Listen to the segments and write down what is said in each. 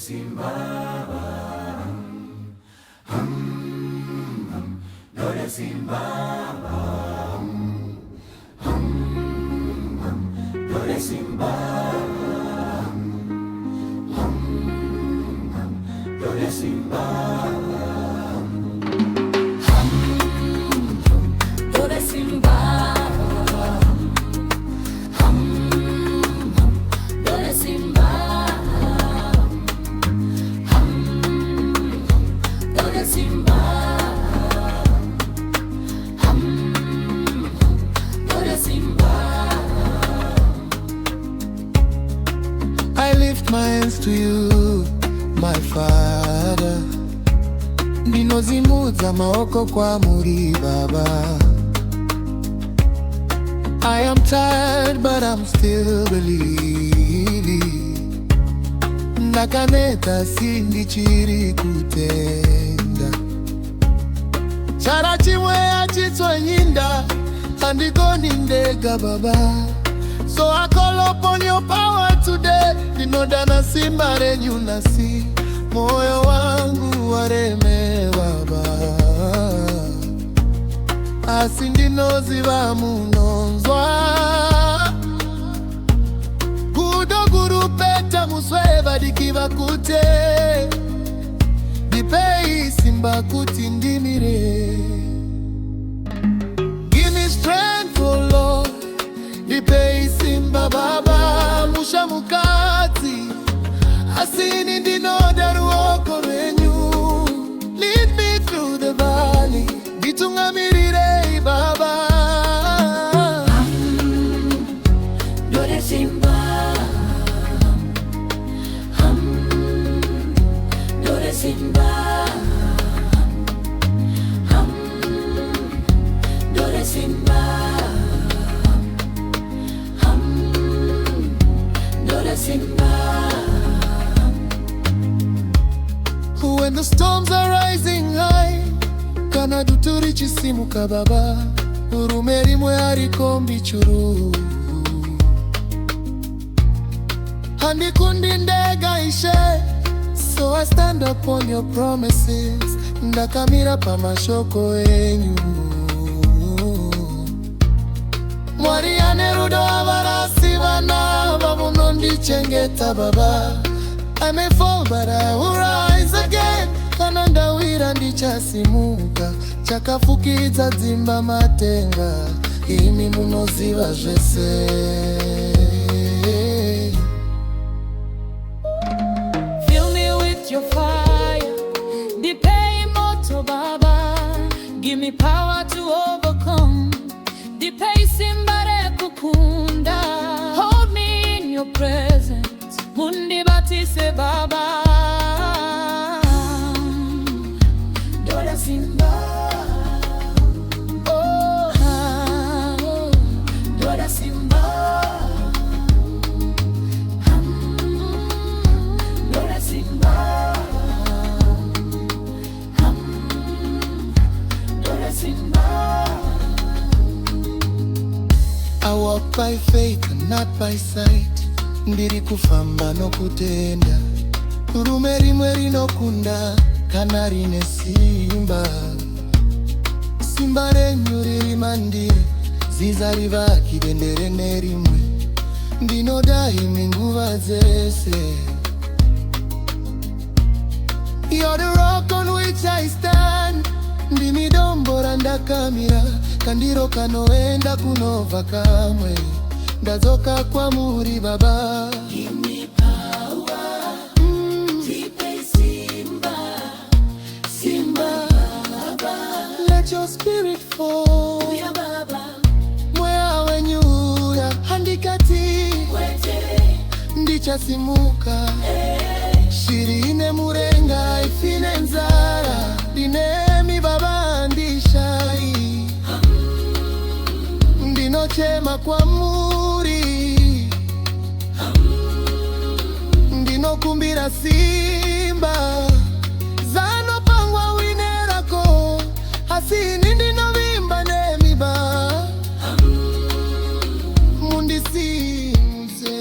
Simba, Dole Simba, Dole Simba, Dole Simba, Dole Simba, Dole Simba, Dole Simba, Dole Simba. I lift my hands to you, my Father. Ndinozimuza maoko kwa muri Baba. I am tired but I'm still believing. Ndakaneta sindichiri kutenda. Chara chimwe achitswa nyinda andigoni ndega Baba. So I call upon your power today. Ndinodana simba renyu nasi moyo wangu wareme Baba. Asi ndinoziva munonzwa gudo guru peta musweva dikiva kute dipei simba kuti ndimire. Give me strength, oh Lord, dipei simba Baba mushamukati asini ndinoda ruoko renyu. Lead me through the valley, ditungamirire Baba. Dole Simba, Dole Simba, Dole Simba, Dole Simba. When the storms are rising high, kana duturi chisimuka Baba. Urumeri mwe arikombi churu handikundi ndega ishe. So I stand upon your promises, ndakamira pamashoko enyu. Mwari anerudo avarasi vana vamunondichengeta Baba. I may fall but I will rise again. Kana ndawira ndichasimuka, chakafukidza dzimba matenga, imi munoziva zvese. Fill me with your fire, dipei moto Baba. Give me power to overcome, dipei simba kukunda. Hold me in your presence, mundi batise Baba. Dole Simba, oh, Dole Simba, Dole Simba, Dole Simba. I walk by faith and not by sight. Ndiri kufamba nokutenda, rume rimwe rinokunda kana rine simba. Simba renyu riri mandiri, ziza rivaki dendere nerimwe. Ndinoda imi nguva dzese. You're the rock on which I stand. Ndimi dombo randakamira, kandiro kanoenda kunova kamwe. Ndadzoka kwamuri Baba. Give me power, dipei simba, simba Baba. Let your spirit fall. Uya Baba, Mweya wenyuya handikati wete, ndichasimuka. Shirine murenga ifine nzara, dinemi Baba ndishai. Ndinochema kwamuri, ndinokumbira simba. Zano pangwa winerako, asini ndinovimba nemiba. Mundisinze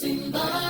Simba.